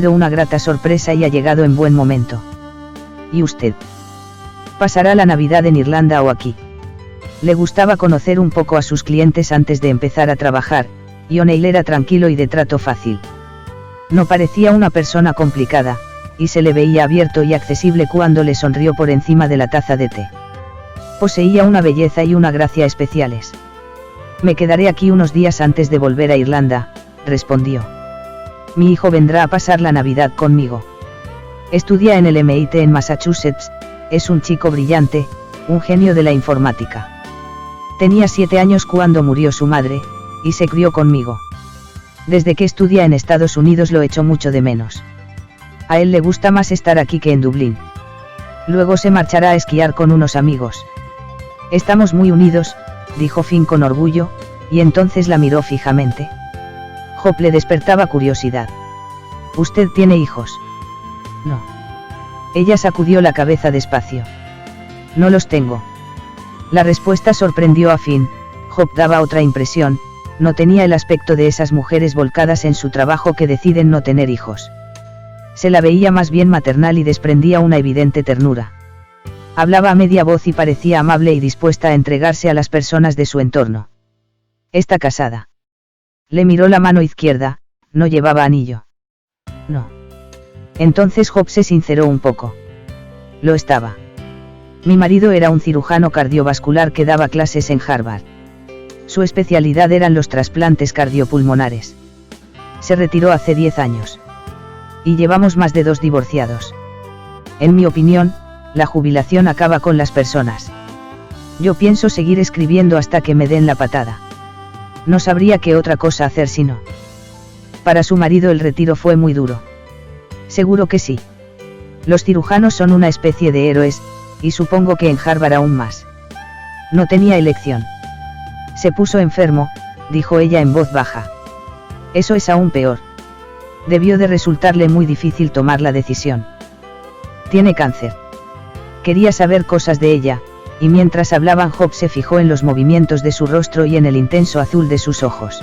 una grata sorpresa y ha llegado en buen momento. ¿Y usted? ¿Pasará la Navidad en Irlanda o aquí? Le gustaba conocer un poco a sus clientes antes de empezar a trabajar, y O'Neill era tranquilo y de trato fácil. No parecía una persona complicada, y se le veía abierto y accesible cuando le sonrió por encima de la taza de té. Poseía una belleza y una gracia especiales. Me quedaré aquí unos días antes de volver a Irlanda, respondió. Mi hijo vendrá a pasar la Navidad conmigo. Estudia en el MIT en Massachusetts, es un chico brillante, un genio de la informática. Tenía 7 años cuando murió su madre, y se crió conmigo. Desde que estudia en Estados Unidos lo echo mucho de menos. A él le gusta más estar aquí que en Dublín. Luego se marchará a esquiar con unos amigos. Estamos muy unidos, dijo Finn con orgullo, y entonces la miró fijamente. Job le despertaba curiosidad. ¿Usted tiene hijos? No. Ella sacudió la cabeza despacio. No los tengo. La respuesta sorprendió a Finn. Job daba otra impresión, no tenía el aspecto de esas mujeres volcadas en su trabajo que deciden no tener hijos. Se la veía más bien maternal y desprendía una evidente ternura. Hablaba a media voz y parecía amable y dispuesta a entregarse a las personas de su entorno. ¿Está casada? Le miró la mano izquierda, no llevaba anillo. No. Entonces Job se sinceró un poco. Lo estaba. Mi marido era un cirujano cardiovascular que daba clases en Harvard. Su especialidad eran los trasplantes cardiopulmonares. Se retiró hace 10 años. Y llevamos más de 2 divorciados. En mi opinión, la jubilación acaba con las personas. Yo pienso seguir escribiendo hasta que me den la patada. No sabría qué otra cosa hacer si no. Para su marido el retiro fue muy duro. Seguro que sí. Los cirujanos son una especie de héroes, y supongo que en Harvard aún más. No tenía elección. Se puso enfermo, dijo ella en voz baja. Eso es aún peor. Debió de resultarle muy difícil tomar la decisión. Tiene cáncer. Quería saber cosas de ella, y mientras hablaban Job se fijó en los movimientos de su rostro y en el intenso azul de sus ojos.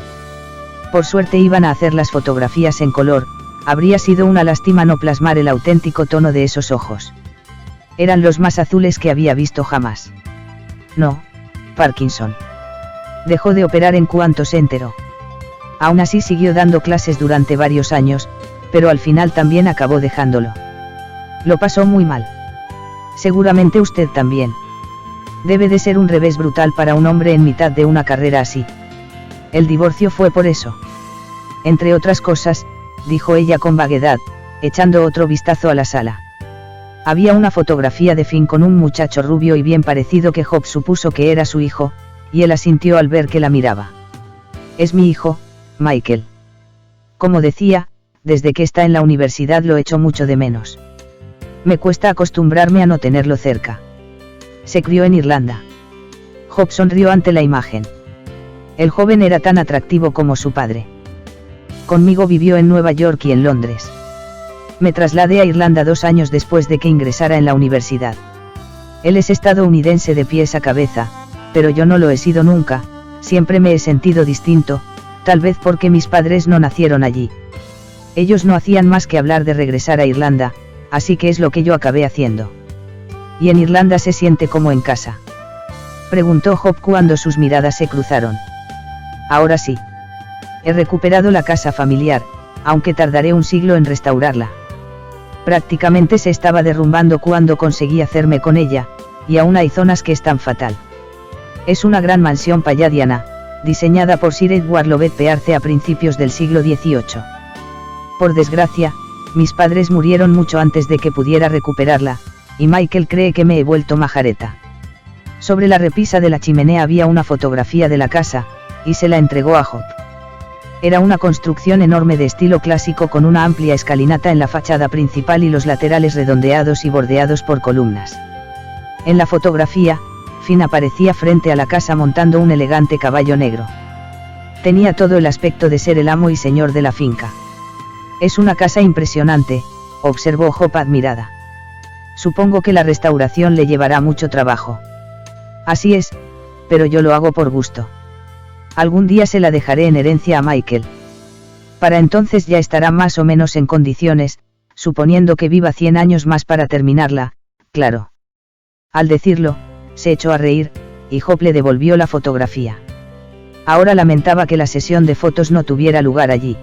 Por suerte iban a hacer las fotografías en color, habría sido una lástima no plasmar el auténtico tono de esos ojos. Eran los más azules que había visto jamás. No, Parkinson. Dejó de operar en cuanto se enteró. Aún así siguió dando clases durante varios años, pero al final también acabó dejándolo. Lo pasó muy mal. Seguramente usted también. Debe de ser un revés brutal para un hombre en mitad de una carrera así. El divorcio fue por eso. Entre otras cosas, dijo ella con vaguedad, echando otro vistazo a la sala. Había una fotografía de Finn con un muchacho rubio y bien parecido que Job supuso que era su hijo, y él asintió al ver que la miraba. Es mi hijo, Michael. Como decía, desde que está en la universidad lo echo mucho de menos. Me cuesta acostumbrarme a no tenerlo cerca. Se crió en Irlanda. Job sonrió ante la imagen. El joven era tan atractivo como su padre. Conmigo vivió en Nueva York y en Londres. Me trasladé a Irlanda 2 años después de que ingresara en la universidad. Él es estadounidense de pies a cabeza, pero yo no lo he sido nunca, siempre me he sentido distinto, tal vez porque mis padres no nacieron allí. Ellos no hacían más que hablar de regresar a Irlanda, así que es lo que yo acabé haciendo. ¿Y en Irlanda se siente como en casa?, preguntó Job cuando sus miradas se cruzaron. Ahora sí. He recuperado la casa familiar, aunque tardaré un siglo en restaurarla. Prácticamente se estaba derrumbando cuando conseguí hacerme con ella, y aún hay zonas que están fatal. Es una gran mansión palladiana, diseñada por Sir Edward Lovett Pearce a principios del siglo XVIII. Por desgracia, mis padres murieron mucho antes de que pudiera recuperarla, y Michael cree que me he vuelto majareta. Sobre la repisa de la chimenea había una fotografía de la casa, y se la entregó a Job. Era una construcción enorme de estilo clásico con una amplia escalinata en la fachada principal y los laterales redondeados y bordeados por columnas. En la fotografía, Finn aparecía frente a la casa montando un elegante caballo negro. Tenía todo el aspecto de ser el amo y señor de la finca. Es una casa impresionante, observó Job admirada. Supongo que la restauración le llevará mucho trabajo. Así es, pero yo lo hago por gusto. Algún día se la dejaré en herencia a Michael. Para entonces ya estará más o menos en condiciones, suponiendo que viva 100 años más para terminarla, claro. Al decirlo, se echó a reír, y Job le devolvió la fotografía. Ahora lamentaba que la sesión de fotos no tuviera lugar allí.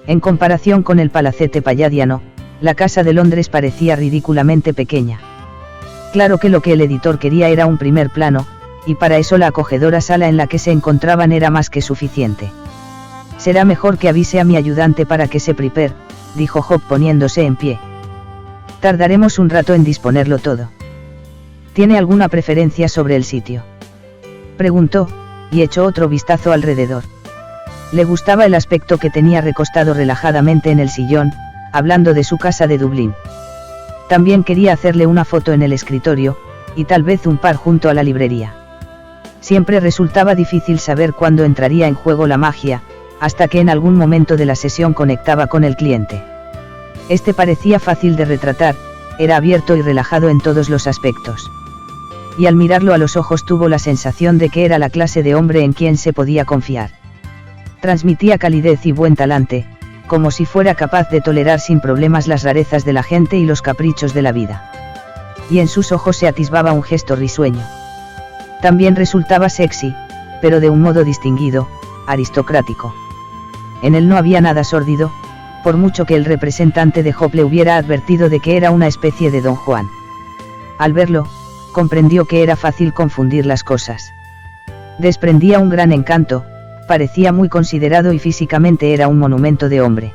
En comparación con el palacete palladiano, la casa de Londres parecía ridículamente pequeña. Claro que lo que el editor quería era un primer plano, y para eso la acogedora sala en la que se encontraban era más que suficiente. Será mejor que avise a mi ayudante para que se prepare, dijo Job poniéndose en pie. Tardaremos un rato en disponerlo todo. ¿Tiene alguna preferencia sobre el sitio?, preguntó, y echó otro vistazo alrededor. Le gustaba el aspecto que tenía recostado relajadamente en el sillón, hablando de su casa de Dublín. También quería hacerle una foto en el escritorio, y tal vez un par junto a la librería. Siempre resultaba difícil saber cuándo entraría en juego la magia, hasta que en algún momento de la sesión conectaba con el cliente. Este parecía fácil de retratar, era abierto y relajado en todos los aspectos. Y al mirarlo a los ojos tuvo la sensación de que era la clase de hombre en quien se podía confiar. Transmitía calidez y buen talante, como si fuera capaz de tolerar sin problemas las rarezas de la gente y los caprichos de la vida. Y en sus ojos se atisbaba un gesto risueño. También resultaba sexy, pero de un modo distinguido, aristocrático. En él no había nada sórdido, por mucho que el representante de Job le hubiera advertido de que era una especie de Don Juan. Al verlo, comprendió que era fácil confundir las cosas. Desprendía un gran encanto, parecía muy considerado y físicamente era un monumento de hombre.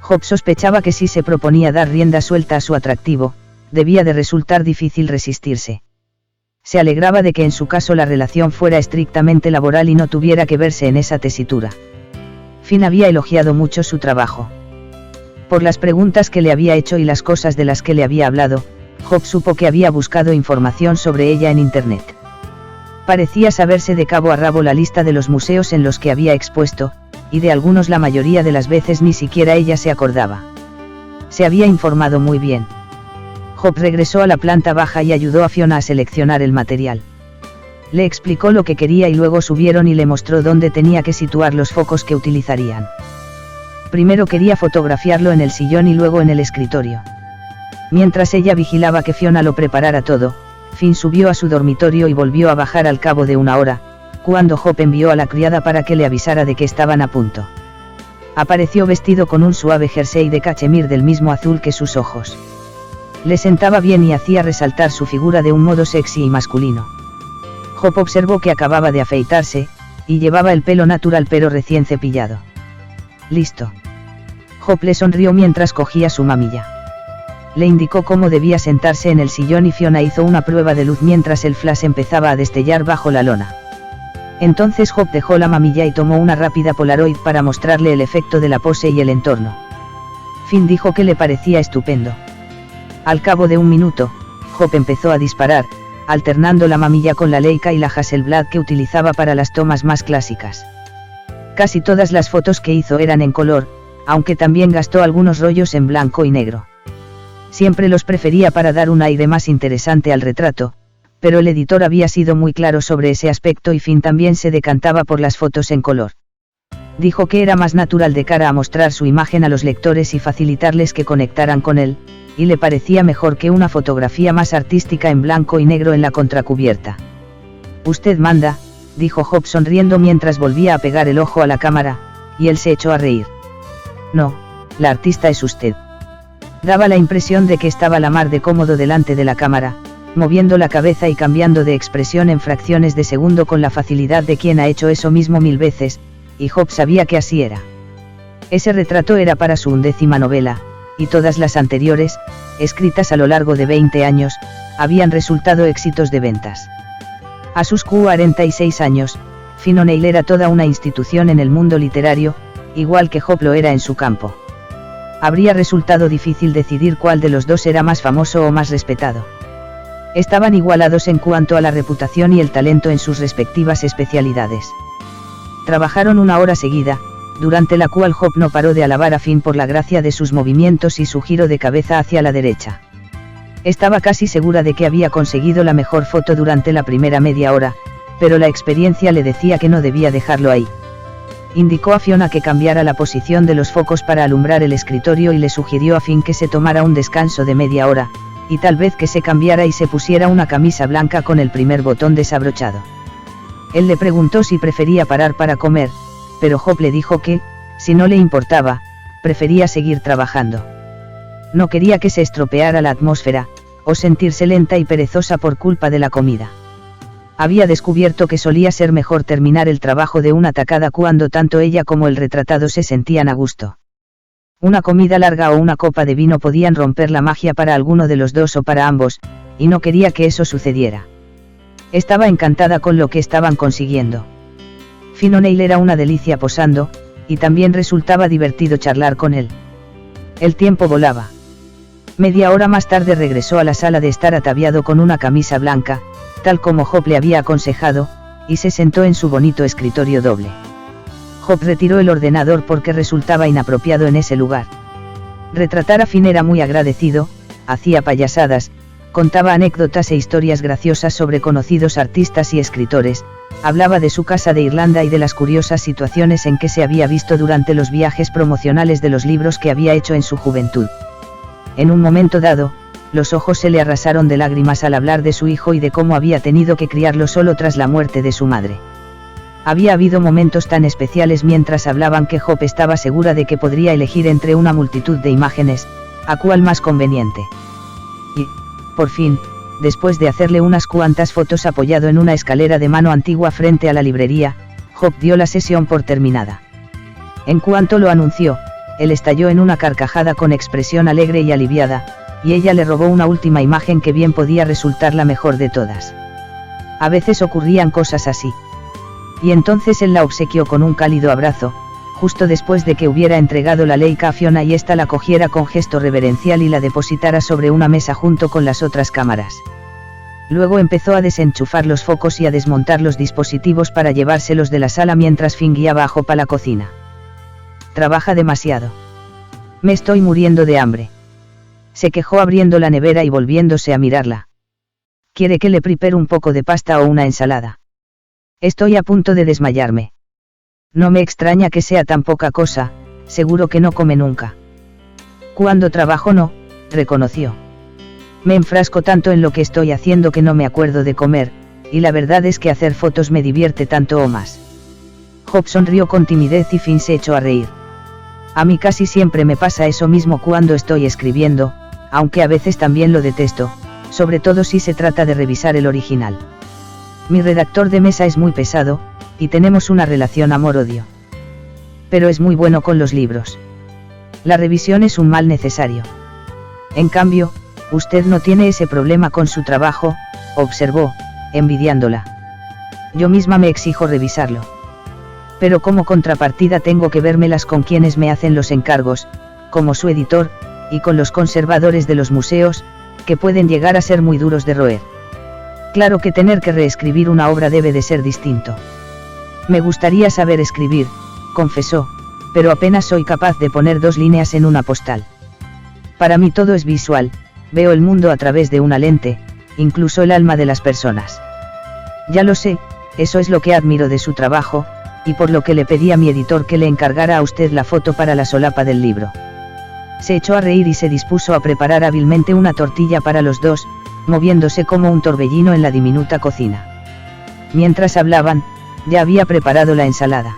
Job sospechaba que si se proponía dar rienda suelta a su atractivo, debía de resultar difícil resistirse. Se alegraba de que en su caso la relación fuera estrictamente laboral y no tuviera que verse en esa tesitura. Finn había elogiado mucho su trabajo. Por las preguntas que le había hecho y las cosas de las que le había hablado, Job supo que había buscado información sobre ella en Internet. Parecía saberse de cabo a rabo la lista de los museos en los que había expuesto, y de algunos la mayoría de las veces ni siquiera ella se acordaba. Se había informado muy bien. Job regresó a la planta baja y ayudó a Fiona a seleccionar el material. Le explicó lo que quería y luego subieron y le mostró dónde tenía que situar los focos que utilizarían. Primero quería fotografiarlo en el sillón y luego en el escritorio. Mientras ella vigilaba que Fiona lo preparara todo, Finn subió a su dormitorio y volvió a bajar al cabo de una hora, cuando Job envió a la criada para que le avisara de que estaban a punto. Apareció vestido con un suave jersey de cachemir del mismo azul que sus ojos. Le sentaba bien y hacía resaltar su figura de un modo sexy y masculino. Job observó que acababa de afeitarse, y llevaba el pelo natural pero recién cepillado. «Listo». Job le sonrió mientras cogía su mamilla. Le indicó cómo debía sentarse en el sillón y Fiona hizo una prueba de luz mientras el flash empezaba a destellar bajo la lona. Entonces Job dejó la mamilla y tomó una rápida Polaroid para mostrarle el efecto de la pose y el entorno. Finn dijo que le parecía estupendo. Al cabo de un minuto, Job empezó a disparar, alternando la mamilla con la Leica y la Hasselblad que utilizaba para las tomas más clásicas. Casi todas las fotos que hizo eran en color, aunque también gastó algunos rollos en blanco y negro. Siempre los prefería para dar un aire más interesante al retrato, pero el editor había sido muy claro sobre ese aspecto y Finn también se decantaba por las fotos en color. Dijo que era más natural de cara a mostrar su imagen a los lectores y facilitarles que conectaran con él, y le parecía mejor que una fotografía más artística en blanco y negro en la contracubierta. «Usted manda», dijo Job sonriendo mientras volvía a pegar el ojo a la cámara, y él se echó a reír. «No, la artista es usted». Daba la impresión de que estaba la mar de cómodo delante de la cámara, moviendo la cabeza y cambiando de expresión en fracciones de segundo con la facilidad de quien ha hecho eso mismo 1000 veces, y Job sabía que así era. Ese retrato era para su 11ª novela, y todas las anteriores, escritas a lo largo de 20 años, habían resultado éxitos de ventas. A sus 46 años, Finn O'Neill era toda una institución en el mundo literario, igual que Job lo era en su campo. Habría resultado difícil decidir cuál de los dos era más famoso o más respetado. Estaban igualados en cuanto a la reputación y el talento en sus respectivas especialidades. Trabajaron una hora seguida, durante la cual Job no paró de alabar a Finn por la gracia de sus movimientos y su giro de cabeza hacia la derecha. Estaba casi segura de que había conseguido la mejor foto durante la primera media hora, pero la experiencia le decía que no debía dejarlo ahí. Indicó a Fiona que cambiara la posición de los focos para alumbrar el escritorio y le sugirió a Finn que se tomara un descanso de media hora, y tal vez que se cambiara y se pusiera una camisa blanca con el primer botón desabrochado. Él le preguntó si prefería parar para comer, pero Hope le dijo que, si no le importaba, prefería seguir trabajando. No quería que se estropeara la atmósfera, o sentirse lenta y perezosa por culpa de la comida. Había descubierto que solía ser mejor terminar el trabajo de una tacada cuando tanto ella como el retratado se sentían a gusto. Una comida larga o una copa de vino podían romper la magia para alguno de los dos o para ambos, y no quería que eso sucediera. Estaba encantada con lo que estaban consiguiendo. Finn O'Neill era una delicia posando, y también resultaba divertido charlar con él. El tiempo volaba. Media hora más tarde regresó a la sala de estar ataviado con una camisa blanca, tal como Hope le había aconsejado, y se sentó en su bonito escritorio doble. Hope retiró el ordenador porque resultaba inapropiado en ese lugar. Retratar a Finn era muy agradecido, hacía payasadas, contaba anécdotas e historias graciosas sobre conocidos artistas y escritores, hablaba de su casa de Irlanda y de las curiosas situaciones en que se había visto durante los viajes promocionales de los libros que había hecho en su juventud. En un momento dado, los ojos se le arrasaron de lágrimas al hablar de su hijo y de cómo había tenido que criarlo solo tras la muerte de su madre. Había habido momentos tan especiales mientras hablaban que Hope estaba segura de que podría elegir entre una multitud de imágenes, a cuál más conveniente. Y, por fin, después de hacerle unas cuantas fotos apoyado en una escalera de mano antigua frente a la librería, Hope dio la sesión por terminada. En cuanto lo anunció, él estalló en una carcajada con expresión alegre y aliviada, y ella le robó una última imagen que bien podía resultar la mejor de todas. A veces ocurrían cosas así. Y entonces él la obsequió con un cálido abrazo, justo después de que hubiera entregado la Leica a Fiona y ésta la cogiera con gesto reverencial y la depositara sobre una mesa junto con las otras cámaras. Luego empezó a desenchufar los focos y a desmontar los dispositivos para llevárselos de la sala mientras Finn guiaba a Hope a la cocina. Trabaja demasiado. Me estoy muriendo de hambre. Se quejó abriendo la nevera y volviéndose a mirarla. ¿Quiere que le prepare un poco de pasta o una ensalada? Estoy a punto de desmayarme. No me extraña que sea tan poca cosa, seguro que no come nunca. Cuando trabajo no, reconoció. Me enfrasco tanto en lo que estoy haciendo que no me acuerdo de comer, y la verdad es que hacer fotos me divierte tanto o más. Hope sonrió con timidez y Finn se echó a reír. A mí casi siempre me pasa eso mismo cuando estoy escribiendo, aunque a veces también lo detesto, sobre todo si se trata de revisar el original. Mi redactor de mesa es muy pesado, y tenemos una relación amor-odio. Pero es muy bueno con los libros. La revisión es un mal necesario. En cambio, usted no tiene ese problema con su trabajo, observó, envidiándola. Yo misma me exijo revisarlo. Pero como contrapartida tengo que vérmelas con quienes me hacen los encargos, como su editor, y con los conservadores de los museos, que pueden llegar a ser muy duros de roer. Claro que tener que reescribir una obra debe de ser distinto. Me gustaría saber escribir, confesó, pero apenas soy capaz de poner 2 líneas en una postal. Para mí todo es visual, veo el mundo a través de una lente, incluso el alma de las personas. Ya lo sé, eso es lo que admiro de su trabajo, y por lo que le pedí a mi editor que le encargara a usted la foto para la solapa del libro. Se echó a reír y se dispuso a preparar hábilmente una tortilla para los dos, moviéndose como un torbellino en la diminuta cocina. Mientras hablaban, ya había preparado la ensalada.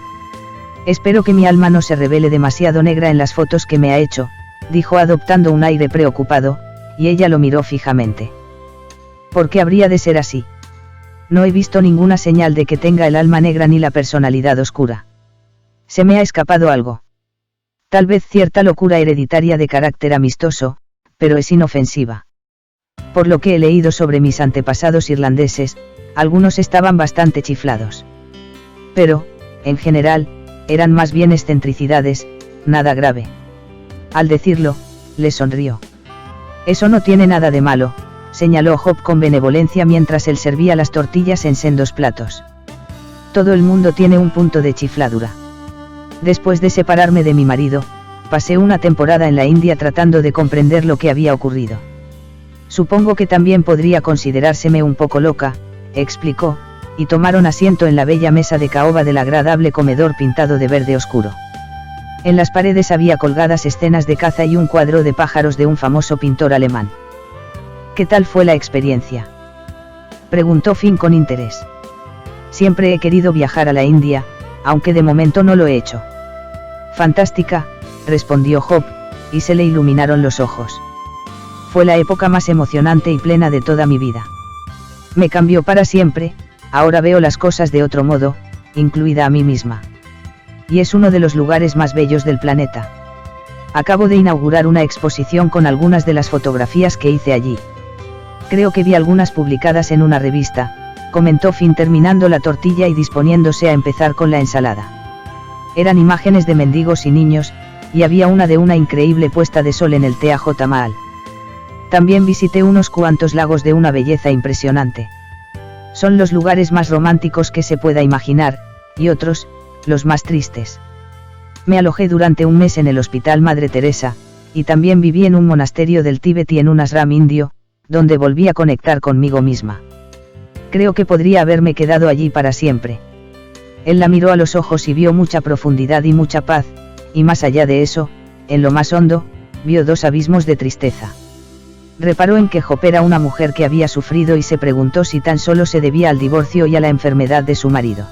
Espero que mi alma no se revele demasiado negra en las fotos que me ha hecho, dijo adoptando un aire preocupado, y ella lo miró fijamente. ¿Por qué habría de ser así? No he visto ninguna señal de que tenga el alma negra ni la personalidad oscura. Se me ha escapado algo. Tal vez cierta locura hereditaria de carácter amistoso, pero es inofensiva. Por lo que he leído sobre mis antepasados irlandeses, algunos estaban bastante chiflados. Pero, en general, eran más bien excentricidades, nada grave. Al decirlo, le sonrió. Eso no tiene nada de malo, señaló Hope con benevolencia mientras él servía las tortillas en sendos platos. Todo el mundo tiene un punto de chifladura. Después de separarme de mi marido, pasé una temporada en la India tratando de comprender lo que había ocurrido. Supongo que también podría considerárseme un poco loca, explicó, y tomaron asiento en la bella mesa de caoba del agradable comedor pintado de verde oscuro. En las paredes había colgadas escenas de caza y un cuadro de pájaros de un famoso pintor alemán. ¿Qué tal fue la experiencia?, preguntó Finn con interés. Siempre he querido viajar a la India, aunque de momento no lo he hecho. Fantástica, respondió Hope, y se le iluminaron los ojos. Fue la época más emocionante y plena de toda mi vida. Me cambió para siempre, ahora veo las cosas de otro modo, incluida a mí misma. Y es uno de los lugares más bellos del planeta. Acabo de inaugurar una exposición con algunas de las fotografías que hice allí. Creo que vi algunas publicadas en una revista, comentó Finn terminando la tortilla y disponiéndose a empezar con la ensalada. Eran imágenes de mendigos y niños, y había una de una increíble puesta de sol en el Taj Mahal. También visité unos cuantos lagos de una belleza impresionante. Son los lugares más románticos que se pueda imaginar, y otros, los más tristes. Me alojé durante un mes en el Hospital Madre Teresa, y también viví en un monasterio del Tíbet y en un ashram indio, donde volví a conectar conmigo misma. Creo que podría haberme quedado allí para siempre. Él la miró a los ojos y vio mucha profundidad y mucha paz, y más allá de eso, en lo más hondo, vio dos abismos de tristeza. Reparó en que Hope era una mujer que había sufrido y se preguntó si tan solo se debía al divorcio y a la enfermedad de su marido.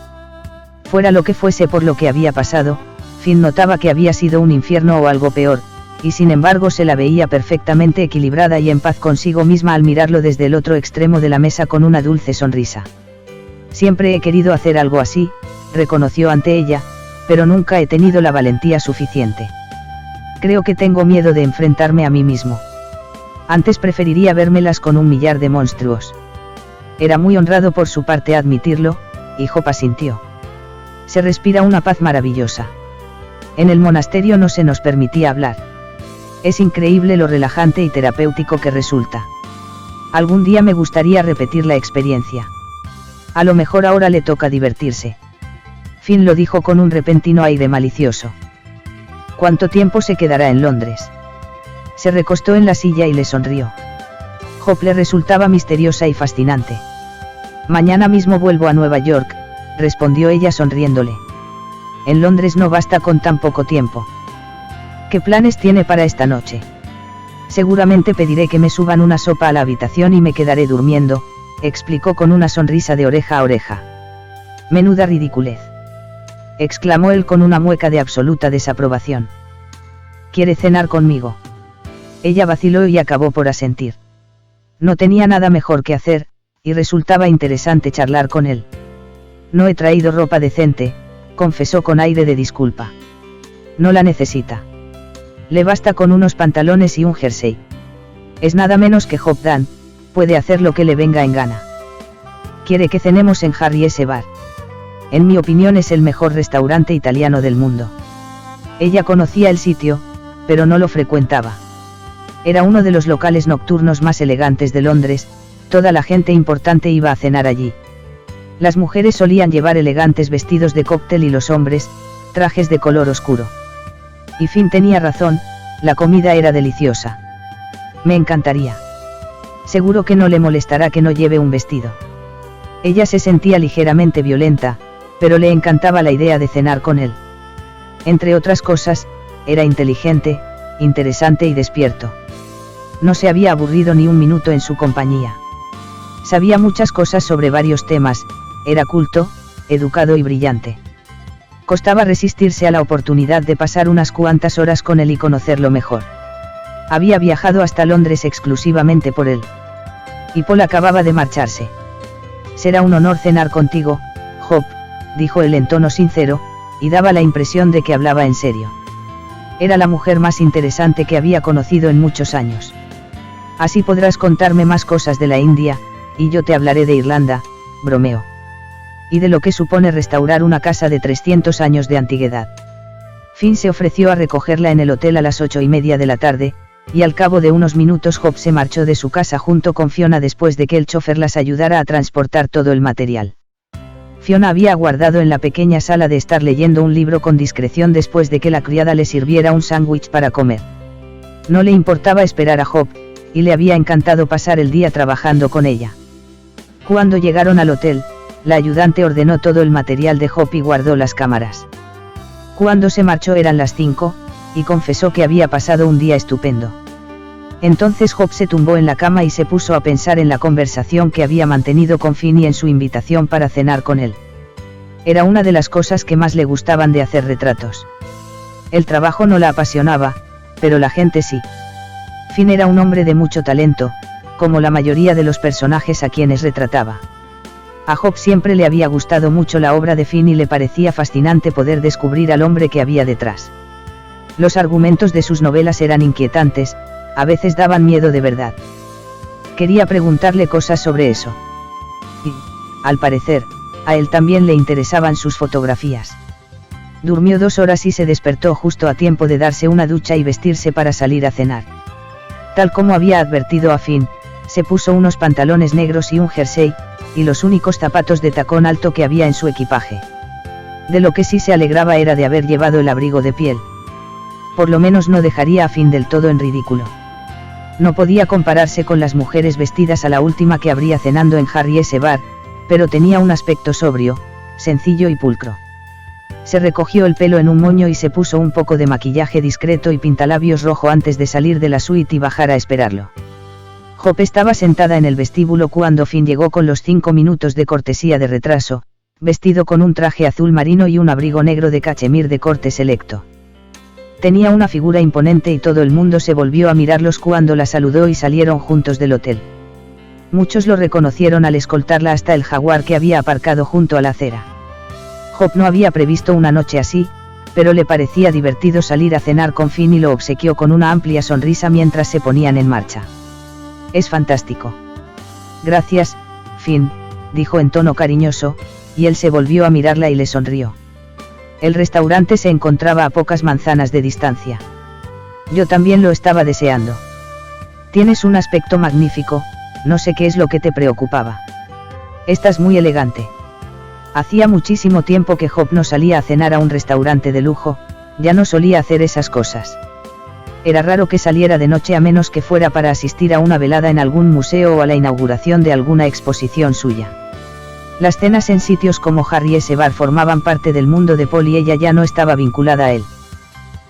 Fuera lo que fuese por lo que había pasado, Finn notaba que había sido un infierno o algo peor, y sin embargo se la veía perfectamente equilibrada y en paz consigo misma al mirarlo desde el otro extremo de la mesa con una dulce sonrisa. Siempre he querido hacer algo así, reconoció ante ella, pero nunca he tenido la valentía suficiente. Creo que tengo miedo de enfrentarme a mí mismo. Antes preferiría vérmelas con un millar de monstruos. Era muy honrado por su parte admitirlo, y Hope asintió. Se respira una paz maravillosa. En el monasterio no se nos permitía hablar. Es increíble lo relajante y terapéutico que resulta. Algún día me gustaría repetir la experiencia. A lo mejor ahora le toca divertirse. Finn lo dijo con un repentino aire malicioso. ¿Cuánto tiempo se quedará en Londres? Se recostó en la silla y le sonrió. Hope le resultaba misteriosa y fascinante. Mañana mismo vuelvo a Nueva York, respondió ella sonriéndole. En Londres no basta con tan poco tiempo. ¿Qué planes tiene para esta noche? Seguramente pediré que me suban una sopa a la habitación y me quedaré durmiendo, explicó con una sonrisa de oreja a oreja. Menuda ridiculez, exclamó él con una mueca de absoluta desaprobación. ¿Quiere cenar conmigo? Ella vaciló y acabó por asentir. No tenía nada mejor que hacer, y resultaba interesante charlar con él. No he traído ropa decente, confesó con aire de disculpa. No la necesita. Le basta con unos pantalones y un jersey. Es nada menos que Hope Dan, puede hacer lo que le venga en gana. Quiere que cenemos en Harry S. Bar. En mi opinión es el mejor restaurante italiano del mundo. Ella conocía el sitio, pero no lo frecuentaba. Era uno de los locales nocturnos más elegantes de Londres, toda la gente importante iba a cenar allí. Las mujeres solían llevar elegantes vestidos de cóctel y los hombres, trajes de color oscuro. Y Finn tenía razón, la comida era deliciosa. Me encantaría. Seguro que no le molestará que no lleve un vestido. Ella se sentía ligeramente violenta, pero le encantaba la idea de cenar con él. Entre otras cosas, era inteligente, interesante y despierto. No se había aburrido ni un minuto en su compañía. Sabía muchas cosas sobre varios temas, era culto, educado y brillante. Costaba resistirse a la oportunidad de pasar unas cuantas horas con él y conocerlo mejor. Había viajado hasta Londres exclusivamente por él. Y Paul acababa de marcharse. Será un honor cenar contigo, Hope, dijo él en tono sincero, y daba la impresión de que hablaba en serio. Era la mujer más interesante que había conocido en muchos años. Así podrás contarme más cosas de la India, y yo te hablaré de Irlanda, bromeó. Y de lo que supone restaurar una casa de 300 años de antigüedad. Finn se ofreció a recogerla en el hotel a las 8:30 de la tarde, y al cabo de unos minutos Hope se marchó de su casa junto con Fiona después de que el chofer las ayudara a transportar todo el material. Fiona había aguardado en la pequeña sala de estar leyendo un libro con discreción después de que la criada le sirviera un sándwich para comer. No le importaba esperar a Hope, y le había encantado pasar el día trabajando con ella. Cuando llegaron al hotel, la ayudante ordenó todo el material de Job y guardó las cámaras. Cuando se marchó eran las 5, y confesó que había pasado un día estupendo. Entonces Job se tumbó en la cama y se puso a pensar en la conversación que había mantenido con Finn y en su invitación para cenar con él. Era una de las cosas que más le gustaban de hacer retratos. El trabajo no la apasionaba, pero la gente sí. Finn era un hombre de mucho talento, como la mayoría de los personajes a quienes retrataba. A Job siempre le había gustado mucho la obra de Finn y le parecía fascinante poder descubrir al hombre que había detrás. Los argumentos de sus novelas eran inquietantes, a veces daban miedo de verdad. Quería preguntarle cosas sobre eso. Y, al parecer, a él también le interesaban sus fotografías. Durmió 2 horas y se despertó justo a tiempo de darse una ducha y vestirse para salir a cenar. Tal como había advertido a Finn, se puso unos pantalones negros y un jersey, y los únicos zapatos de tacón alto que había en su equipaje. De lo que sí se alegraba era de haber llevado el abrigo de piel. Por lo menos no dejaría a Finn del todo en ridículo. No podía compararse con las mujeres vestidas a la última que habría cenando en Harry's Bar, pero tenía un aspecto sobrio, sencillo y pulcro. Se recogió el pelo en un moño y se puso un poco de maquillaje discreto y pintalabios rojo antes de salir de la suite y bajar a esperarlo. Job estaba sentada en el vestíbulo cuando Finn llegó con los 5 minutos de cortesía de retraso, vestido con un traje azul marino y un abrigo negro de cachemir de corte selecto. Tenía una figura imponente y todo el mundo se volvió a mirarlos cuando la saludó y salieron juntos del hotel. Muchos lo reconocieron al escoltarla hasta el Jaguar que había aparcado junto a la acera. Job no había previsto una noche así, pero le parecía divertido salir a cenar con Finn y lo obsequió con una amplia sonrisa mientras se ponían en marcha. «Es fantástico». «Gracias, Finn», dijo en tono cariñoso, y él se volvió a mirarla y le sonrió. El restaurante se encontraba a pocas manzanas de distancia. «Yo también lo estaba deseando. Tienes un aspecto magnífico, no sé qué es lo que te preocupaba. Estás muy elegante». Hacía muchísimo tiempo que Job no salía a cenar a un restaurante de lujo, ya no solía hacer esas cosas. Era raro que saliera de noche a menos que fuera para asistir a una velada en algún museo o a la inauguración de alguna exposición suya. Las cenas en sitios como Harry's Bar formaban parte del mundo de Paul y ella ya no estaba vinculada a él.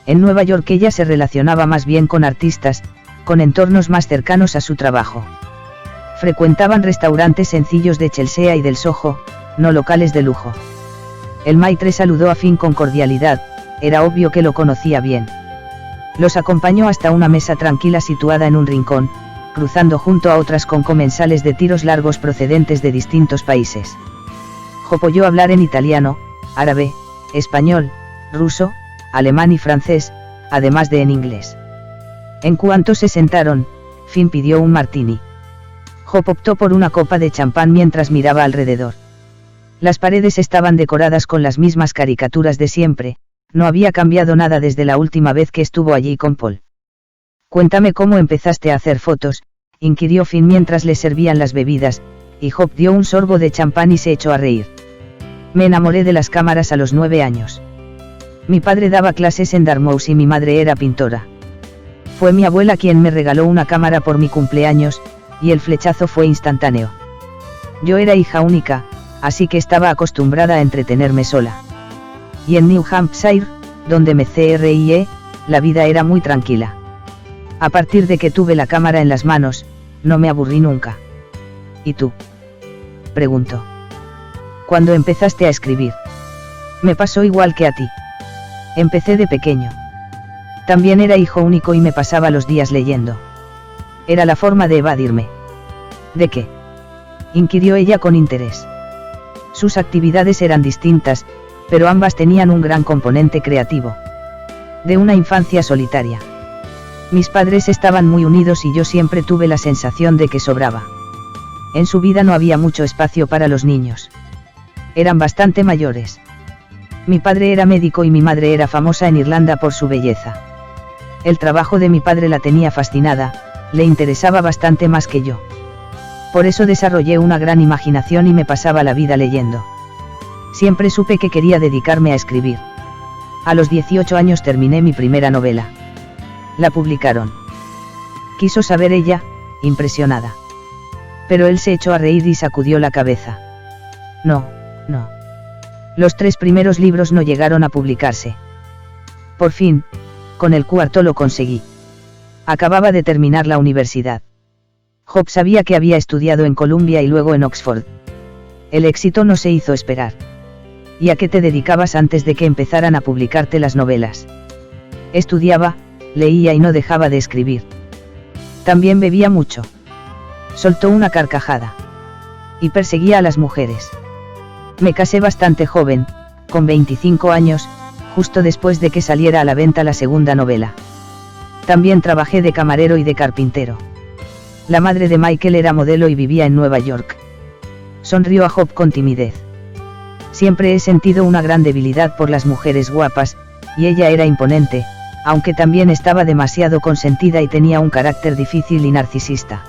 En Nueva York ella se relacionaba más bien con artistas, con entornos más cercanos a su trabajo. Frecuentaban restaurantes sencillos de Chelsea y del Soho, no locales de lujo. El maitre saludó a Finn con cordialidad, era obvio que lo conocía bien. Los acompañó hasta una mesa tranquila situada en un rincón, cruzando junto a otras con comensales de tiros largos procedentes de distintos países. Job oyó hablar en italiano, árabe, español, ruso, alemán y francés, además de en inglés. En cuanto se sentaron, Finn pidió un martini. Job optó por una copa de champán mientras miraba alrededor. Las paredes estaban decoradas con las mismas caricaturas de siempre, no había cambiado nada desde la última vez que estuvo allí con Paul. «Cuéntame cómo empezaste a hacer fotos», inquirió Finn mientras le servían las bebidas, y Job dio un sorbo de champán y se echó a reír. «Me enamoré de las cámaras a los 9 años. Mi padre daba clases en Dartmouth y mi madre era pintora. Fue mi abuela quien me regaló una cámara por mi cumpleaños, y el flechazo fue instantáneo. Yo era hija única, así que estaba acostumbrada a entretenerme sola. Y en New Hampshire, donde me crié, la vida era muy tranquila. A partir de que tuve la cámara en las manos, no me aburrí nunca». «¿Y tú?», preguntó. «¿Cuándo empezaste a escribir?». «Me pasó igual que a ti. Empecé de pequeño. También era hijo único y me pasaba los días leyendo. Era la forma de evadirme». «¿De qué?», inquirió ella con interés. Sus actividades eran distintas, pero ambas tenían un gran componente creativo. «De una infancia solitaria. Mis padres estaban muy unidos y yo siempre tuve la sensación de que sobraba. En su vida no había mucho espacio para los niños. Eran bastante mayores. Mi padre era médico y mi madre era famosa en Irlanda por su belleza. El trabajo de mi padre la tenía fascinada, le interesaba bastante más que yo. Por eso desarrollé una gran imaginación y me pasaba la vida leyendo. Siempre supe que quería dedicarme a escribir. A los 18 años terminé mi primera novela. La publicaron». Quiso saber ella, impresionada. Pero él se echó a reír y sacudió la cabeza. No, no. Los 3 primeros libros no llegaron a publicarse. Por fin, con el cuarto lo conseguí. Acababa de terminar la universidad. Job sabía que había estudiado en Columbia y luego en Oxford. El éxito no se hizo esperar. ¿Y a qué te dedicabas antes de que empezaran a publicarte las novelas? Estudiaba, leía y no dejaba de escribir. También bebía mucho. Soltó una carcajada. Y perseguía a las mujeres. Me casé bastante joven, con 25 años, justo después de que saliera a la venta la segunda novela. También trabajé de camarero y de carpintero. La madre de Michael era modelo y vivía en Nueva York. Sonrió a Job con timidez. Siempre he sentido una gran debilidad por las mujeres guapas, y ella era imponente, aunque también estaba demasiado consentida y tenía un carácter difícil y narcisista.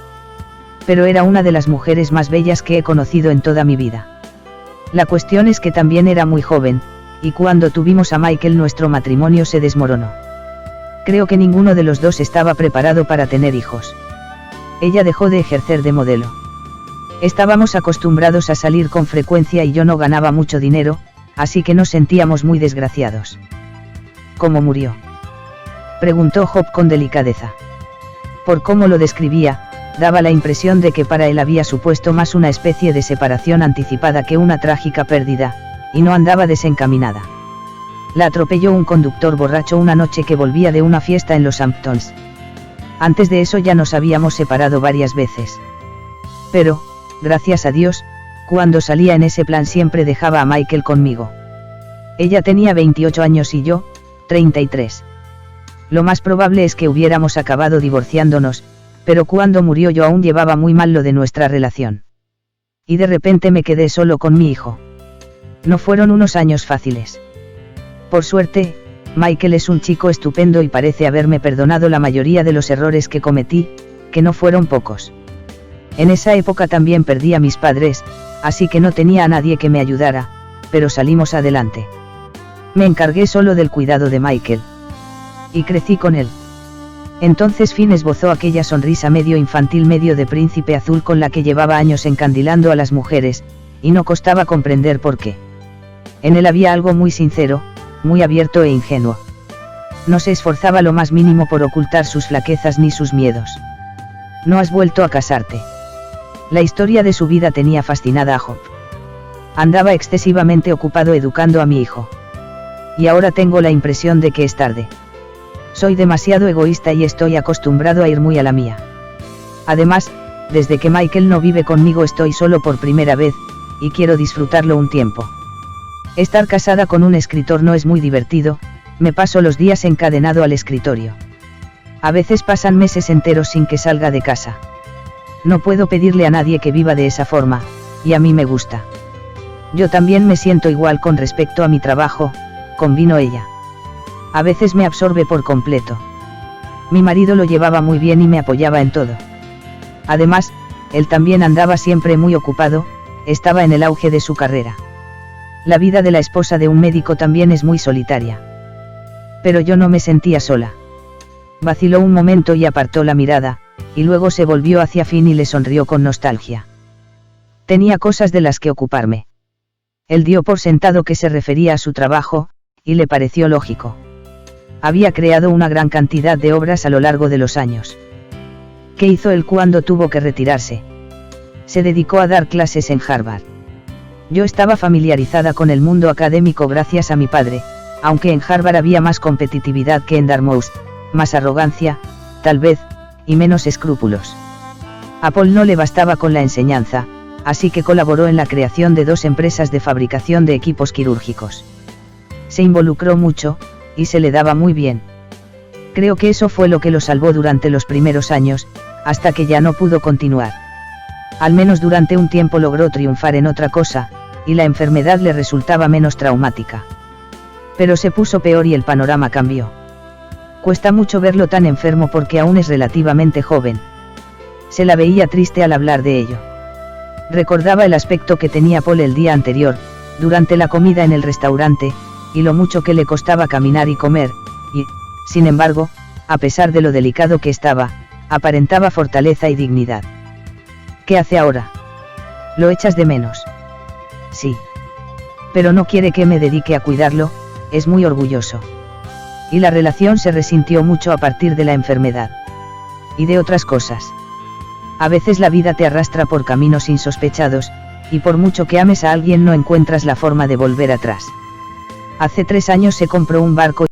Pero era una de las mujeres más bellas que he conocido en toda mi vida. La cuestión es que también era muy joven, y cuando tuvimos a Michael nuestro matrimonio se desmoronó. Creo que ninguno de los dos estaba preparado para tener hijos. Ella dejó de ejercer de modelo. Estábamos acostumbrados a salir con frecuencia y yo no ganaba mucho dinero, así que nos sentíamos muy desgraciados. ¿Cómo murió?, preguntó Job con delicadeza. Por cómo lo describía, daba la impresión de que para él había supuesto más una especie de separación anticipada que una trágica pérdida, y no andaba desencaminada. La atropelló un conductor borracho una noche que volvía de una fiesta en los Hamptons. Antes de eso ya nos habíamos separado varias veces. Pero, gracias a Dios, cuando salía en ese plan siempre dejaba a Michael conmigo. Ella tenía 28 años y yo, 33. Lo más probable es que hubiéramos acabado divorciándonos, pero cuando murió yo aún llevaba muy mal lo de nuestra relación. Y de repente me quedé solo con mi hijo. No fueron unos años fáciles. Por suerte, Michael es un chico estupendo y parece haberme perdonado la mayoría de los errores que cometí, que no fueron pocos. En esa época también perdí a mis padres, así que no tenía a nadie que me ayudara, pero salimos adelante. Me encargué solo del cuidado de Michael. Y crecí con él. Entonces Finn esbozó aquella sonrisa medio infantil medio de príncipe azul con la que llevaba años encandilando a las mujeres, y no costaba comprender por qué. En él había algo muy sincero, muy abierto e ingenuo. No se esforzaba lo más mínimo por ocultar sus flaquezas ni sus miedos. No has vuelto a casarte. La historia de su vida tenía fascinada a Job. Andaba excesivamente ocupado educando a mi hijo. Y ahora tengo la impresión de que es tarde. Soy demasiado egoísta y estoy acostumbrado a ir muy a la mía. Además, desde que Michael no vive conmigo estoy solo por primera vez, y quiero disfrutarlo un tiempo. Estar casada con un escritor no es muy divertido, me paso los días encadenado al escritorio. A veces pasan meses enteros sin que salga de casa. No puedo pedirle a nadie que viva de esa forma, y a mí me gusta. Yo también me siento igual con respecto a mi trabajo, convino ella. A veces me absorbe por completo. Mi marido lo llevaba muy bien y me apoyaba en todo. Además, él también andaba siempre muy ocupado, estaba en el auge de su carrera. La vida de la esposa de un médico también es muy solitaria. Pero yo no me sentía sola. Vaciló un momento y apartó la mirada, y luego se volvió hacia Finn y le sonrió con nostalgia. Tenía cosas de las que ocuparme. Él dio por sentado que se refería a su trabajo, y le pareció lógico. Había creado una gran cantidad de obras a lo largo de los años. ¿Qué hizo él cuando tuvo que retirarse? Se dedicó a dar clases en Harvard. Yo estaba familiarizada con el mundo académico gracias a mi padre, aunque en Harvard había más competitividad que en Dartmouth, más arrogancia, tal vez, y menos escrúpulos. A Paul no le bastaba con la enseñanza, así que colaboró en la creación de 2 empresas de fabricación de equipos quirúrgicos. Se involucró mucho, y se le daba muy bien. Creo que eso fue lo que lo salvó durante los primeros años, hasta que ya no pudo continuar. Al menos durante un tiempo logró triunfar en otra cosa, y la enfermedad le resultaba menos traumática. Pero se puso peor y el panorama cambió. Cuesta mucho verlo tan enfermo porque aún es relativamente joven. Se la veía triste al hablar de ello. Recordaba el aspecto que tenía Paul el día anterior, durante la comida en el restaurante, y lo mucho que le costaba caminar y comer, y, sin embargo, a pesar de lo delicado que estaba, aparentaba fortaleza y dignidad. ¿Qué hace ahora? ¿Lo echas de menos? Sí. Pero no quiere que me dedique a cuidarlo, es muy orgulloso. Y la relación se resintió mucho a partir de la enfermedad. Y de otras cosas. A veces la vida te arrastra por caminos insospechados, y por mucho que ames a alguien no encuentras la forma de volver atrás. Hace 3 años se compró un barco